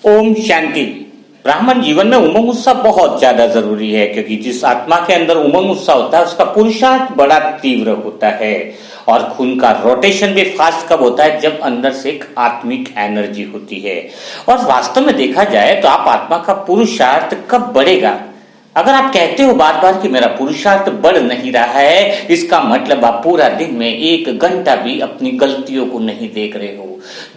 ओम शांति। ब्राह्मण जीवन में उमंग उत्साह बहुत ज्यादा जरूरी है, क्योंकि जिस आत्मा के अंदर उमंग उत्साह होता है उसका पुरुषार्थ बड़ा तीव्र होता है। और खून का रोटेशन भी फास्ट कब होता है? जब अंदर से एक आत्मिक एनर्जी होती है। और वास्तव में देखा जाए तो आप आत्मा का पुरुषार्थ कब बढ़ेगा? अगर आप कहते हो बार बार कि मेरा पुरुषार्थ बढ़ नहीं रहा है, इसका मतलब आप पूरा दिन में 1 घंटा भी अपनी गलतियों को नहीं देख रहे हो।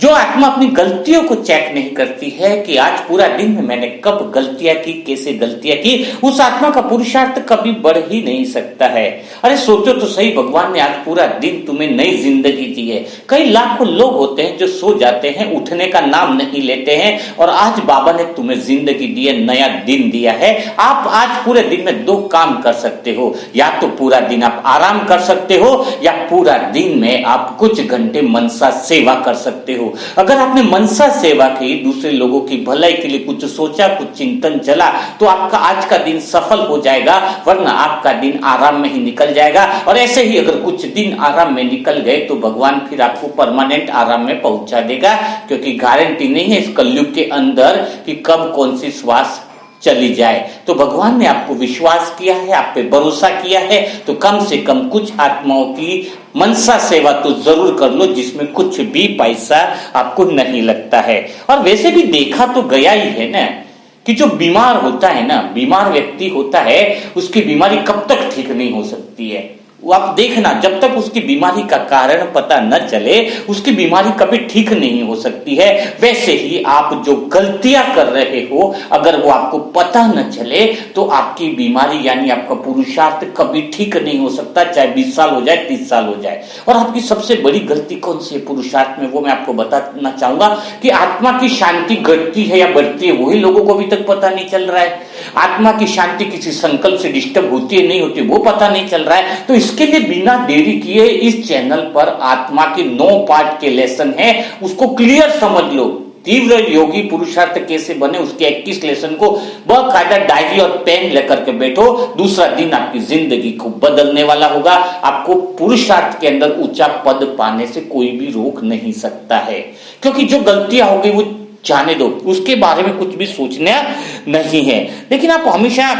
जो आत्मा अपनी गलतियों को चेक नहीं करती है कि आज पूरा दिन में मैंने कब गलतियां की, कैसे गलतियां की, उस आत्मा का पुरुषार्थ कभी बढ़ ही नहीं सकता है। अरे सोचो तो सही, भगवान ने आज पूरा दिन तुम्हें नई जिंदगी दी है। कई लाखों लोग होते हैं जो सो जाते हैं, उठने का नाम नहीं लेते हैं, और आज बाबा ने तुम्हें जिंदगी दी है, नया दिन दिया है। आप आज पूरे दिन में 2 काम कर सकते हो, या तो पूरा दिन आप आराम कर सकते हो, या पूरा दिन में आप कुछ घंटे मनसा सेवा कर सकते हो। अगर आपने मनसा सेवा की, दूसरे लोगों की भलाई के लिए कुछ सोचा, कुछ चिंतन चला, तो आपका आज का दिन सफल हो जाएगा, वरना आपका दिन आराम में ही निकल जाएगा। और ऐसे ही अगर कुछ दिन आराम में निकल गए तो भगवान फिर आपको परमानेंट आराम में पहुंचा देगा, क्योंकि गारंटी नहीं है इस कलयुग के अंदर कि कब कौन सी श्वास चली जाए। तो भगवान ने आपको विश्वास किया है, आप पे भरोसा किया है, तो कम से कम कुछ आत्माओं की मनसा सेवा तो जरूर कर लो, जिसमें कुछ भी पैसा आपको नहीं लगता है। और वैसे भी देखा तो गया ही है ना कि जो बीमार होता है ना, बीमार व्यक्ति होता है, उसकी बीमारी कब तक ठीक नहीं हो सकती है। वो आप देखना, जब तक उसकी बीमारी का कारण पता न चले, उसकी बीमारी कभी ठीक नहीं हो सकती है। वैसे ही आप जो गलतियां कर रहे हो, अगर वो आपको पता न चले तो आपकी बीमारी यानी आपका पुरुषार्थ कभी ठीक नहीं हो सकता, चाहे 20 साल हो जाए, 30 साल हो जाए। और आपकी सबसे बड़ी गलती कौन सी है पुरुषार्थ में, वो मैं आपको बताना चाहूंगा कि आत्मा की शांति घटती है या बढ़ती है, वही लोगों को अभी तक पता नहीं चल रहा है। आत्मा की शांति किसी संकल्प से डिस्टर्ब होती है नहीं होती, वो पता नहीं चल रहा है। तो इसके लिए बिना देरी किए इस चैनल पर आत्मा के 9 पार्ट के लेसन है, उसको क्लियर समझ लो। तीव्र योगी पुरुषार्थ कैसे बने, उसके 21 लेसन को बाकायदा डायरी और पेन लेकर के बैठो। दूसरा दिन आपकी जिंदगी को बदलने वाला होगा। आपको पुरुषार्थ के अंदर ऊंचा पद पाने से कोई भी रोक नहीं सकता है, क्योंकि जो गलतियां होगी वो जाने दो, उसके बारे में कुछ भी सोचना नहीं है। लेकिन आप हमेशा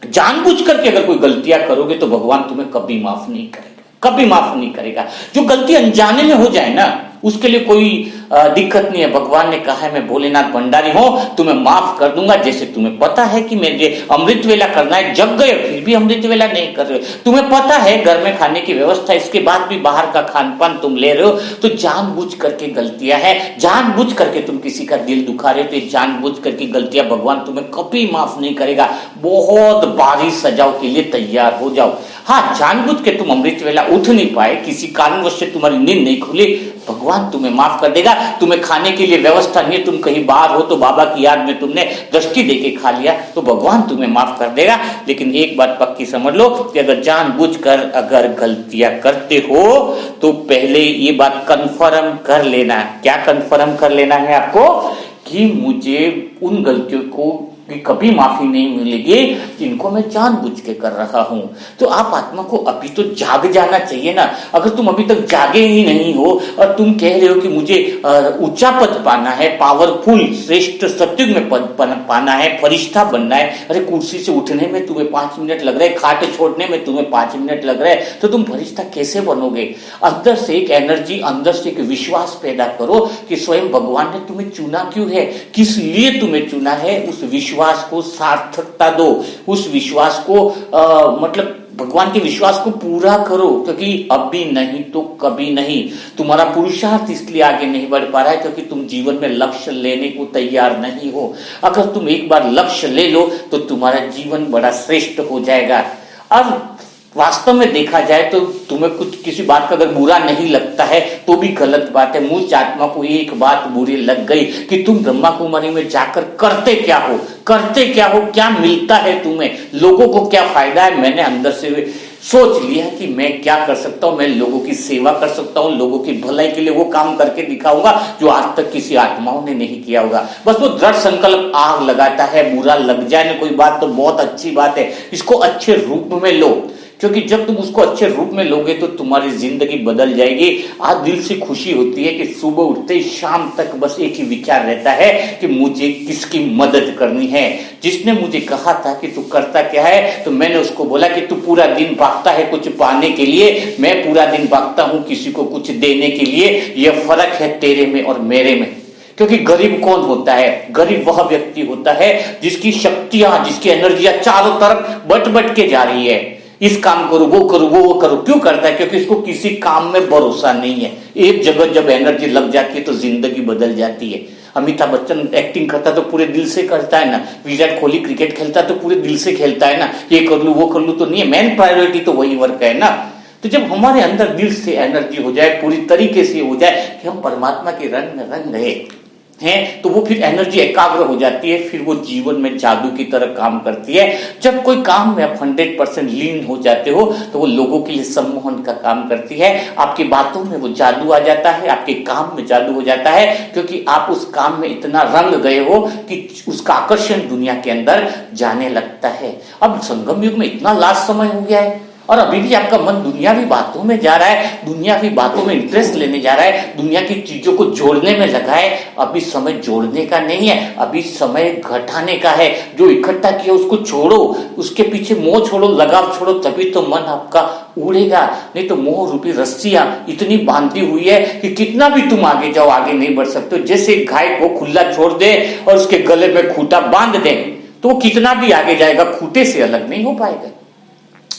जानबूझ करके अगर कोई गलतियां करोगे तो भगवान तुम्हें कभी माफ नहीं करेगा, कभी माफ नहीं करेगा। जो गलती अनजाने में हो जाए ना, उसके लिए कोई दिक्कत नहीं है। भगवान ने कहा है मैं भोलेनाथ भंडारी हूं, तुम्हें माफ कर दूंगा। जैसे तुम्हें पता है कि मेरे अमृत वेला करना है, जग गए फिर भी अमृत वेला नहीं कर रहे हो। तुम्हें पता है घर में खाने की व्यवस्था, इसके बाद भी बाहर का खान पान तुम ले रहे हो, तो जानबूझ करके गलतियां है, जानबूझ करके तुम किसी का दिल दुखा रहे हो, तो जानबूझ करके गलतियां भगवान तुम्हें कभी माफ नहीं करेगा। बहुत भारी सजाओ के लिए तैयार हो जाओ। हाँ, जानबूझ के तुम अमृत वेला उठ नहीं पाए, किसी कारणवश से तुम्हारी नींद नहीं खुली, भगवान तुम्हें माफ कर देगा। तुम्हें खाने के लिए व्यवस्था नहीं है, तुम कहीं बाहर हो तो बाबा की याद में तुमने दृष्टि देके खा लिया, तो भगवान तुम्हें माफ कर देगा। लेकिन एक बात पक्की समझ लो कि अगर जानबूझकर अगर गलतियां करते हो तो पहले ये बात कंफर्म कर लेना। क्या कंफर्म कर लेना है आपको? कि मुझे उन गलतियों को कि कभी माफी नहीं मिलेगी जिनको मैं जानबूझ के कर रहा हूं। तो आप आत्मा को अभी तो जाग जाना चाहिए ना। अगर तुम अभी तक जागे ही नहीं हो और तुम कह रहे हो कि मुझे ऊंचा पद पाना है, पावरफुल श्रेष्ठ सत्युग में पद पाना है, फरिश्ता बनना है। अरे कुर्सी से उठने में तुम्हें 5 मिनट लग रहे, खाट छोड़ने में तुम्हें 5 मिनट लग रहे, तो तुम फरिश्ता कैसे बनोगे? अंदर से एक एनर्जी, अंदर से एक विश्वास पैदा करो कि स्वयं भगवान ने तुम्हें चुना क्यों है, किस लिए तुम्हें चुना है। उस विश्वास को सार्थकता दो, उस विश्वास को मतलब भगवान के विश्वास को पूरा करो, क्योंकि अभी नहीं तो कभी नहीं। तुम्हारा पुरुषार्थ इसलिए आगे नहीं बढ़ पा रहा है क्योंकि तुम जीवन में लक्ष्य लेने को तैयार नहीं हो। अगर तुम एक बार लक्ष्य ले लो तो तुम्हारा जीवन बड़ा श्रेष्ठ हो जाएगा। अब वास्तव में देखा जाए तो तुम्हें कुछ किसी बात का अगर बुरा नहीं लगता है तो भी गलत बात है। मुझ आत्मा को एक बात बुरी लग गई कि तुम ब्रह्मा कुमारी में जाकर करते क्या हो, करते क्या हो, क्या मिलता है तुम्हें, लोगों को क्या फायदा है। मैंने अंदर से सोच लिया कि मैं क्या कर सकता हूं, मैं लोगों की सेवा कर सकता हूं, लोगों की भलाई के लिए वो काम करके दिखाऊंगा जो आज तक किसी आत्माओं ने नहीं किया होगा। बस वो दृढ़ संकल्प आग लगाता है। बुरा लग जाए ना कोई बात तो बहुत अच्छी बात है, इसको अच्छे रूप में लो क्योंकि जब तुम उसको अच्छे रूप में लोगे तो तुम्हारी जिंदगी बदल जाएगी। आज दिल से खुशी होती है कि सुबह उठते ही शाम तक बस एक ही विचार रहता है कि मुझे किसकी मदद करनी है। जिसने मुझे कहा था कि तू करता क्या है, तो मैंने उसको बोला कि तू पूरा दिन भागता है कुछ पाने के लिए, मैं पूरा दिन भागता हूं किसी को कुछ देने के लिए। यह फर्क है तेरे में और मेरे में। क्योंकि गरीब कौन होता है? गरीब वह व्यक्ति होता है जिसकी शक्तियां, जिसकी एनर्जियां चारों तरफ बट बट के जा रही है। इस काम करो, वो करो, वो करो। क्यों करता है? क्योंकि इसको किसी काम में भरोसा नहीं है। एक जगह जब एनर्जी लग जाती है तो जिंदगी बदल जाती है। अमिताभ बच्चन एक्टिंग करता तो पूरे दिल से करता है ना, विराट कोहली क्रिकेट खेलता तो पूरे दिल से खेलता है ना, ये कर लू वो कर लू तो नहीं है। मेन प्रायोरिटी तो वही वर्क है ना। तो जब हमारे अंदर दिल से एनर्जी हो जाए, पूरी तरीके से हो जाए कि हम परमात्मा के रंग में रंग गए हैं, तो वो फिर एनर्जी एकाग्र हो जाती है, फिर वो जीवन में जादू की तरह काम करती है। जब कोई काम में आप 100% लीन हो जाते हो तो वो लोगों के लिए सम्मोहन का काम करती है। आपकी बातों में वो जादू आ जाता है, आपके काम में जादू हो जाता है, क्योंकि आप उस काम में इतना रंग गए हो कि उसका आकर्षण दुनिया के अंदर जाने लगता है। अब संगम युग में इतना लास्ट समय हो गया है और अभी भी आपका मन दुनियावी बातों में जा रहा है, दुनियावी बातों में इंटरेस्ट लेने जा रहा है, दुनिया की चीजों को जोड़ने में लगा है। अभी समय जोड़ने का नहीं है, अभी समय घटाने का है। जो इकट्ठा किया उसको छोड़ो, उसके पीछे मोह छोड़ो, लगाव छोड़ो, तभी तो मन आपका उड़ेगा। नहीं तो मोह रूपी रस्सियां इतनी बांधी हुई है कि कितना भी तुम आगे जाओ आगे नहीं बढ़ सकते। जैसे गाय को खुला छोड़ दे और उसके गले में खूंटा बांध दे तो वो कितना भी आगे जाएगा, खूंटे से अलग नहीं हो पाएगा।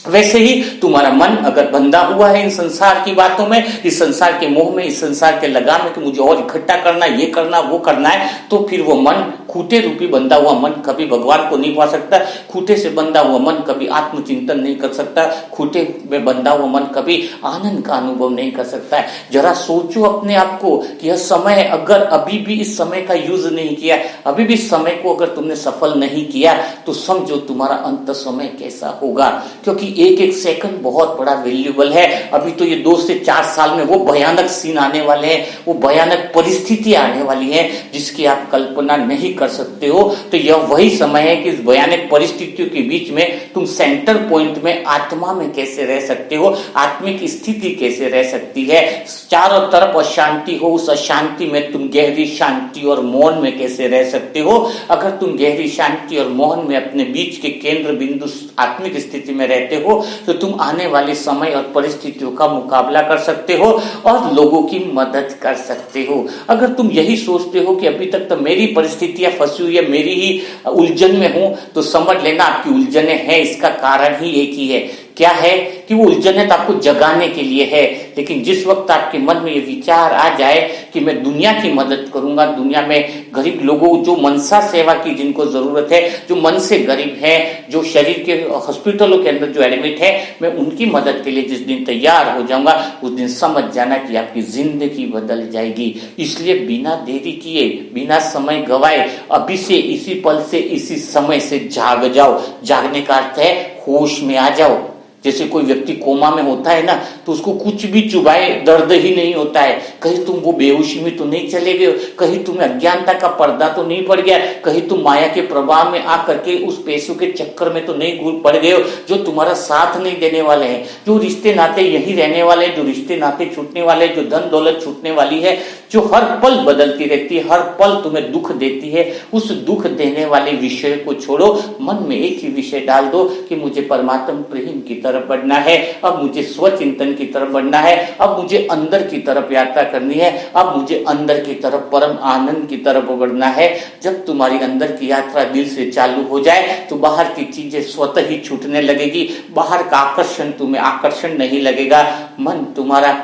वैसे ही तुम्हारा मन अगर बंधा हुआ है इन संसार की बातों में, इस संसार के मोह में, इस संसार के लगाव में कि मुझे और इकट्ठा करना, ये करना, वो करना है, तो फिर वो मन, खूंटे रूपी बंधा हुआ मन कभी भगवान को नहीं पा सकता। खूंटे से बंधा हुआ मन कभी आत्मचिंतन नहीं कर सकता। खूंटे में बंधा हुआ मन कभी आनंद का अनुभव नहीं कर सकता है। जरा सोचो अपने आप को कि यह समय, अगर अभी भी इस समय का यूज नहीं किया, अभी भी समय को अगर तुमने सफल नहीं किया, तो समझो तुम्हारा अंत समय कैसा होगा। क्योंकि एक एक सेकंड बहुत बड़ा वैल्यूबल है। अभी तो ये 2 से 4 साल में वो भयानक सीन आने वाले हैं, वो भयानक परिस्थिति आने वाली है जिसकी आप कल्पना नहीं कर सकते हो। तो यह वही समय है कि इस भयानक परिस्थितियों के बीच में तुम सेंटर पॉइंट में आत्मा में कैसे रह सकते हो, आत्मिक स्थिति कैसे रह सकती है। चारों तरफ अशांति हो, उस अशांति में तुम गहरी शांति और मौन में कैसे रह सकते हो। अगर तुम गहरी शांति और मौन में अपने बीच के केंद्र बिंदु आत्मिक स्थिति में रहते हो तो तुम आने वाले समय और परिस्थितियों का मुकाबला कर सकते हो और लोगों की मदद कर सकते हो। अगर तुम यही सोचते हो कि अभी तक तो मेरी परिस्थितियां फंसी हुई है, मेरी ही उलझन में हूं, तो समझ लेना आपकी उलझने हैं। इसका कारण ही एक ही है। क्या है कि वो उलझने तो आपको जगाने के लिए है। लेकिन जिस वक्त आपके मन में ये विचार आ जाए कि मैं दुनिया की मदद करूंगा, दुनिया में गरीब लोगों, जो मनसा सेवा की जिनको जरूरत है, जो मन से गरीब है, जो शरीर के हॉस्पिटलों के अंदर जो एडमिट है, मैं उनकी मदद के लिए जिस दिन तैयार हो जाऊंगा, उस दिन समझ जाना कि आपकी जिंदगी बदल जाएगी। इसलिए बिना देरी किए, बिना समय गवाए, अभी से, इसी पल से, इसी समय से जाग जाओ। जागने का अर्थ है होश में आ जाओ। जैसे कोई व्यक्ति कोमा में होता है ना, तो उसको कुछ भी चुभाए दर्द ही नहीं होता है। कहीं तुम वो बेहोशी में तो नहीं चले गए, कहीं तुम्हें अज्ञानता का पर्दा तो नहीं पड़ गया, कहीं तुम माया के प्रभाव में आकर के उस पैसों के चक्कर में तो नहीं पड़ गए हो जो तुम्हारा साथ नहीं देने वाले हैं। जो रिश्ते नाते यही रहने वाले, जो रिश्ते नाते छूटने वाले, जो धन दौलत छूटने वाली है, जो हर पल बदलती रहती है, हर पल तुम्हें दुख देती है, उस दुख देने वाले विषय को छोड़ो। मन में एक ही विषय डाल दो कि मुझे परमात्मा प्रेम की तरफ बढ़ना है, अब मुझे स्वचिंतन की तरफ बढ़ना है, अब मुझे अंदर की तरफ यात्रा करनी है, अब मुझे अंदर की तरफ परम आनंद की तरफ बढ़ना है। जब तुम्हारी अंदर की यात्रा दिल से चालू हो जाए तो बाहर की चीजें स्वतः ही छूटने लगेगी। बाहर का आकर्षण तुम्हें आकर्षण नहीं लगेगा। मन तुम्हारा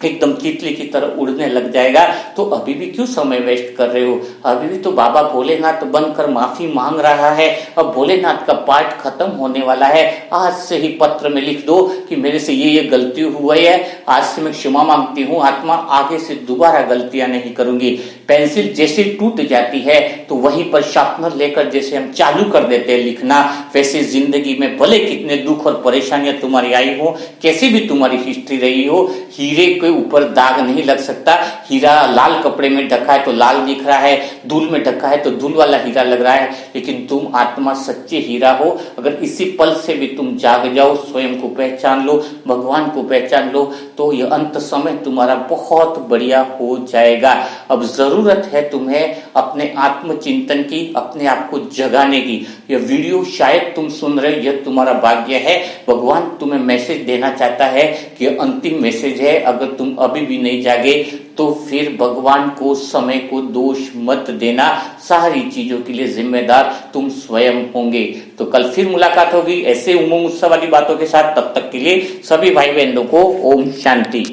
एकदम तितली की तरह उड़ने लग जाएगा। तो अभी भी क्यों समय वेस्ट कर रहे हो? अभी भी तो बाबा भोलेनाथ बनकर माफी मांग रहा है। अब भोलेनाथ का पाठ खत्म होने वाला है। आज से ही पत्र में लिख दो कि मेरे से ये गलती हुई है, आज से मैं क्षमा मांगती हूँ आत्मा, आगे से दोबारा गलतियां नहीं करूंगी। पेंसिल जैसे टूट जाती है तो वहीं पर शार्पनर लेकर जैसे हम चालू कर देते हैं लिखना, वैसे जिंदगी में भले कितने दुख और परेशानियां तुम्हारी आई हो, कैसी भी तुम्हारी हिस्ट्री रही हो, हीरे के ऊपर दाग नहीं लग सकता। हीरा लाल कपड़े में ढका है तो लाल दिख रहा है, धूल में ढका है तो धूल वाला हीरा लग रहा है, लेकिन तुम आत्मा सच्चे हीरा हो। अगर इसी पल से भी तुम जाग जाओ, स्वयं को पहचान लो, भगवान को पहचान लो, तो यह अंत समय तुम्हारा बहुत बढ़िया हो जाएगा। अब जरूरत है तुम्हें अपने आत्मचिंतन की, अपने आप को जगाने की। यह वीडियो शायद तुम सुन रहे हो, यह तुम्हारा भाग्य है। भगवान तुम्हें मैसेज देना चाहता है कि अंतिम मैसेज है। अगर तुम अभी भी नहीं जागे तो फिर भगवान को, समय को दोष मत देना। सारी चीजों के लिए जिम्मेदार तुम स्वयं होंगे। तो कल फिर मुलाकात होगी ऐसे उमंग उत्सव वाली बातों के साथ। तब तक के लिए सभी भाई बहनों को ओम शांति।